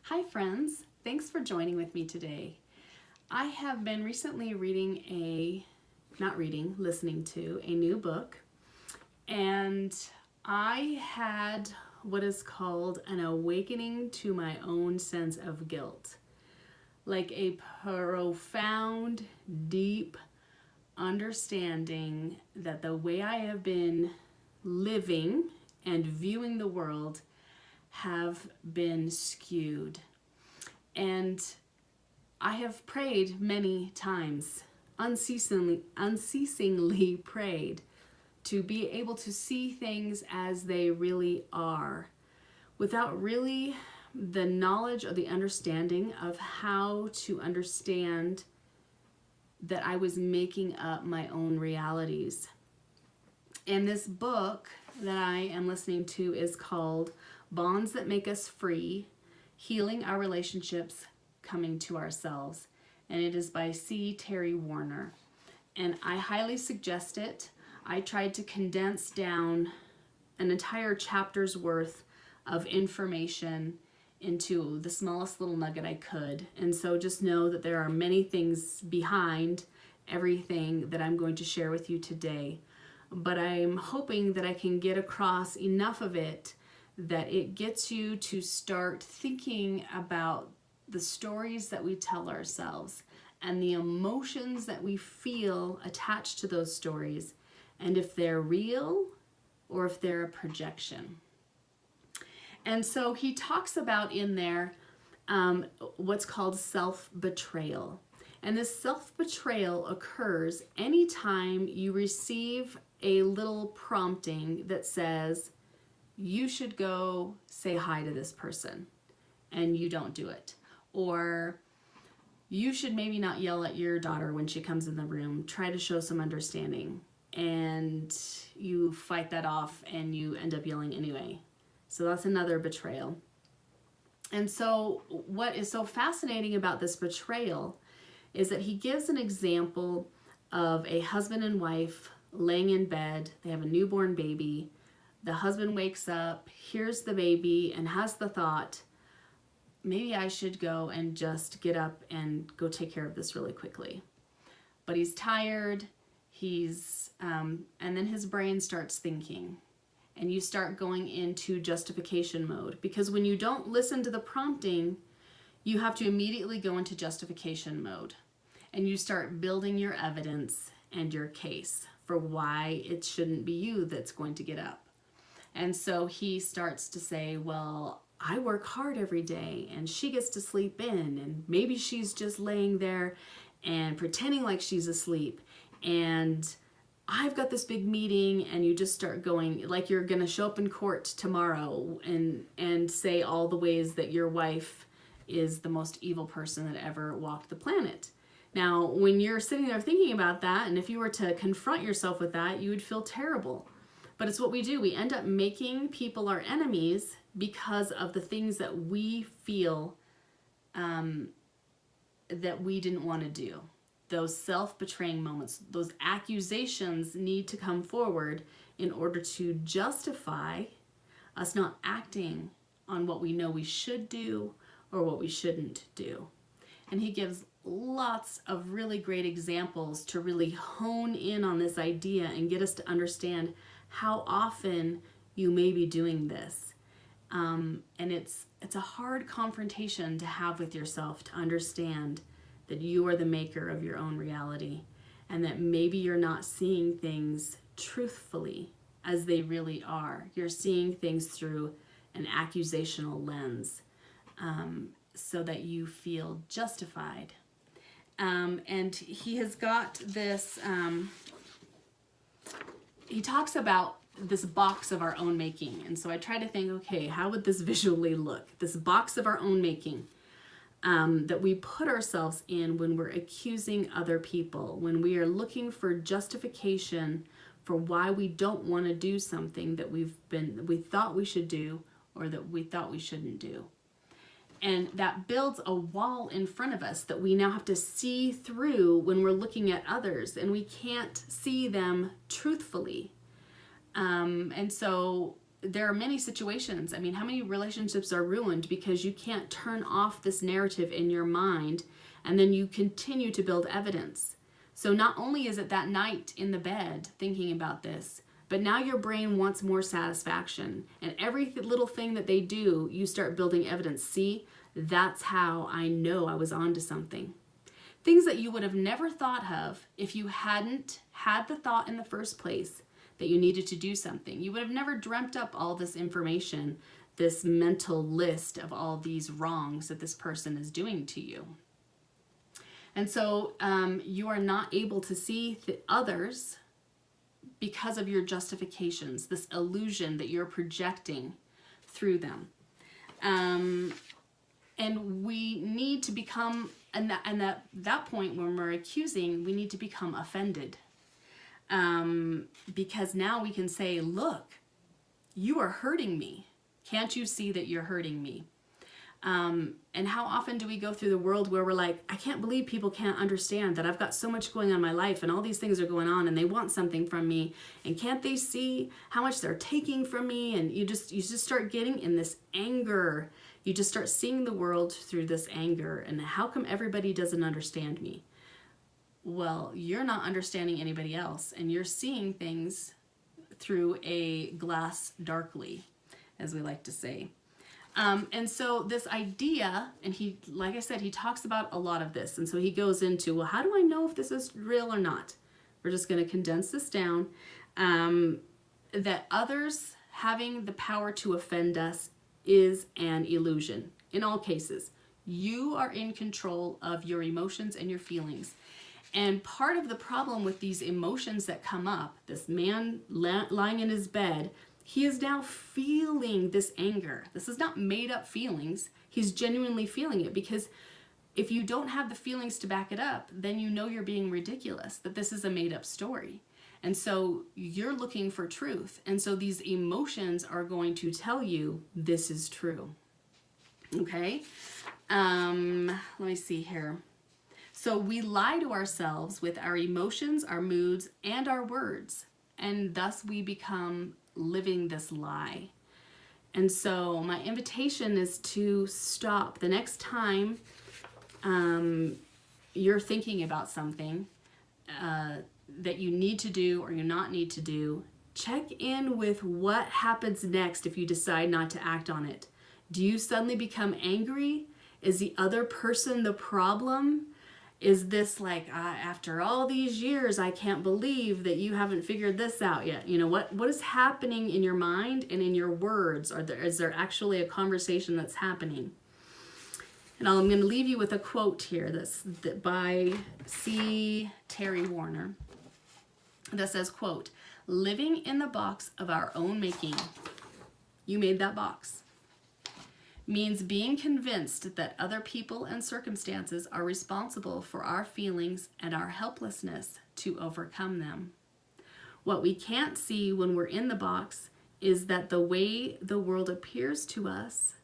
Hi friends, thanks for joining with me today. I have been recently listening to a new book, and I had what is called an awakening to my own sense of guilt. Like a profound, deep understanding that the way I have been living and viewing the world have been skewed. And I have prayed many times, unceasingly prayed to be able to see things as they really are, without really the knowledge or the understanding of how to understand that I was making up my own realities. And this book that I am listening to is called Bonds That Make Us Free: Healing Our Relationships, Coming to Ourselves. And it is by C. Terry Warner. And I highly suggest it. I tried to condense down an entire chapter's worth of information into the smallest little nugget I could. And so just know that there are many things behind everything that I'm going to share with you today. But I'm hoping that I can get across enough of it that it gets you to start thinking about the stories that we tell ourselves and the emotions that we feel attached to those stories, and if they're real or if they're a projection. And so he talks about in there what's called self-betrayal. And this self-betrayal occurs anytime you receive a little prompting that says, you should go say hi to this person, and you don't do it. Or you should maybe not yell at your daughter when she comes in the room. Try to show some understanding. And you fight that off and you end up yelling anyway. So that's another betrayal. And so what is so fascinating about this betrayal is that he gives an example of a husband and wife laying in bed. They have a newborn baby. The husband wakes up, hears the baby, and has the thought, maybe I should go and just get up and go take care of this really quickly. But he's tired, and then his brain starts thinking. And you start going into justification mode. Because when you don't listen to the prompting, you have to immediately go into justification mode. And you start building your evidence and your case for why it shouldn't be you that's going to get up. And so he starts to say, well, I work hard every day and she gets to sleep in, and maybe she's just laying there and pretending like she's asleep, and I've got this big meeting. And you just start going like you're going to show up in court tomorrow and say all the ways that your wife is the most evil person that ever walked the planet. Now, when you're sitting there thinking about that, and if you were to confront yourself with that, you would feel terrible. But it's what we do. We end up making people our enemies because of the things that we feel that we didn't want to do. Those self-betraying moments, those accusations need to come forward in order to justify us not acting on what we know we should do or what we shouldn't do. And he gives lots of really great examples to really hone in on this idea and get us to understand how often you may be doing this. And it's a hard confrontation to have with yourself, to understand that you are the maker of your own reality, and that maybe you're not seeing things truthfully as they really are. You're seeing things through an accusational lens, so that you feel justified. And he has got this, he talks about this box of our own making. And so I try to think, okay, how would this visually look? This box of our own making that we put ourselves in when we're accusing other people, when we are looking for justification for why we don't want to do something that we thought we should do, or that we thought we shouldn't do. And that builds a wall in front of us that we now have to see through when we're looking at others, and we can't see them truthfully. And so there are many situations. I mean, how many relationships are ruined because you can't turn off this narrative in your mind, and then you continue to build evidence. So not only is it that night in the bed thinking about this, but now your brain wants more satisfaction. And every little thing that they do, you start building evidence. See, that's how I know I was onto something. Things that you would have never thought of if you hadn't had the thought in the first place that you needed to do something. You would have never dreamt up all this information, this mental list of all these wrongs that this person is doing to you. And so you are not able to see others because of your justifications, this illusion that you're projecting through them. And we need to become, and at that point when we're accusing, we need to become offended. Because now we can say, look, you are hurting me. Can't you see that you're hurting me? And how often do we go through the world where we're like, I can't believe people can't understand that I've got so much going on in my life and all these things are going on and they want something from me, and can't they see how much they're taking from me? And you just start getting in this anger. You just start seeing the world through this anger. And how come everybody doesn't understand me? Well, you're not understanding anybody else, and you're seeing things through a glass darkly, as we like to say. And so this idea, and he, like I said, he talks about a lot of this. And so he goes into, well, how do I know if this is real or not? We're just going to condense this down. That others having the power to offend us is an illusion. In all cases, you are in control of your emotions and your feelings. And part of the problem with these emotions that come up, this man lying in his bed, he is now feeling this anger. This is not made up feelings. He's genuinely feeling it, because if you don't have the feelings to back it up, then you know you're being ridiculous, that this is a made up story. And so you're looking for truth. And so these emotions are going to tell you this is true. Okay? Let me see here. So we lie to ourselves with our emotions, our moods, and our words. And thus we become living this lie. And so my invitation is to stop. The next time you're thinking about something that you need to do or you not need to do, check in with what happens next if you decide not to act on it. Do you suddenly become angry? Is the other person the problem? Is this like, after all these years, I can't believe that you haven't figured this out yet? You know, what is happening in your mind and in your words? Is there actually a conversation that's happening? And I'm going to leave you with a quote here that's by C. Terry Warner that says, quote, "Living in the box of our own making, you made that box, means being convinced that other people and circumstances are responsible for our feelings and our helplessness to overcome them. What we can't see when we're in the box is that the way the world appears to us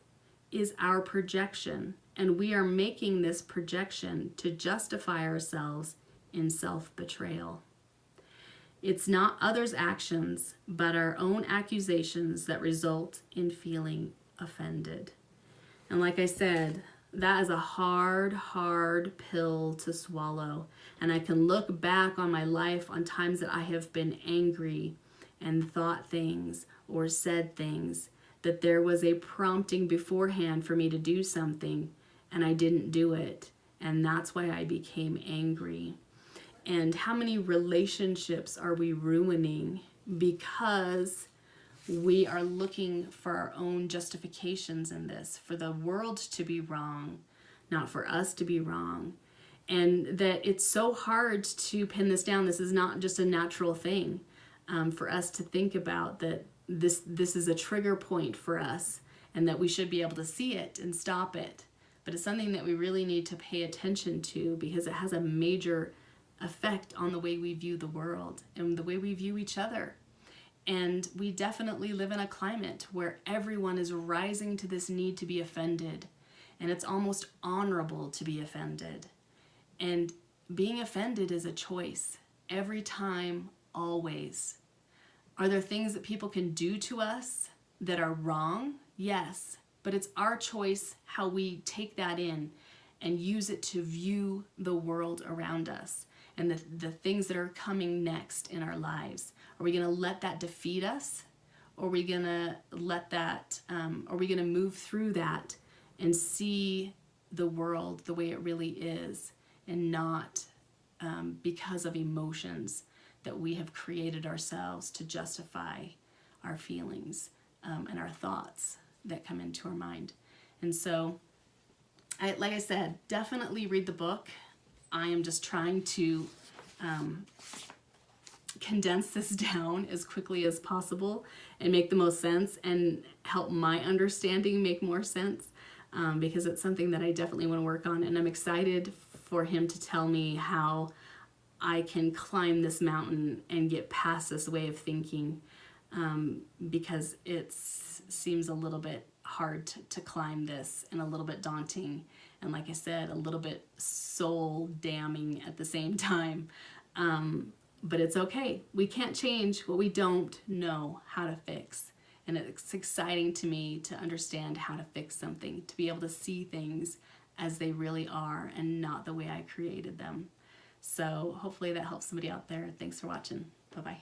is our projection, and we are making this projection to justify ourselves in self-betrayal. It's not others' actions, but our own accusations that result in feeling offended." And like I said, that is a hard, hard pill to swallow. And I can look back on my life on times that I have been angry and thought things or said things, that there was a prompting beforehand for me to do something and I didn't do it. And that's why I became angry. And how many relationships are we ruining because we are looking for our own justifications in this, for the world to be wrong, not for us to be wrong. And that it's so hard to pin this down. This is not just a natural thing for us to think about, that this is a trigger point for us and that we should be able to see it and stop it. But it's something that we really need to pay attention to, because it has a major effect on the way we view the world and the way we view each other. And we definitely live in a climate where everyone is rising to this need to be offended. And it's almost honorable to be offended. And being offended is a choice. Every time, always. Are there things that people can do to us that are wrong, yes, but it's our choice how we take that in and use it to view the world around us and the things that are coming next in our lives. Are we going to let that defeat us? Or are we going to let that, are we going to move through that and see the world the way it really is, and not because of emotions that we have created ourselves to justify our feelings and our thoughts that come into our mind? And so, like I said, definitely read the book. I am just trying to condense this down as quickly as possible and make the most sense and help my understanding make more sense, because it's something that I definitely want to work on, and I'm excited for him to tell me how I can climb this mountain and get past this way of thinking, because it seems a little bit hard to climb this and a little bit daunting, and like I said, a little bit soul damning at the same time. But it's okay. We can't change what we don't know how to fix. And it's exciting to me to understand how to fix something, to be able to see things as they really are and not the way I created them. So hopefully that helps somebody out there. Thanks for watching. Bye-bye.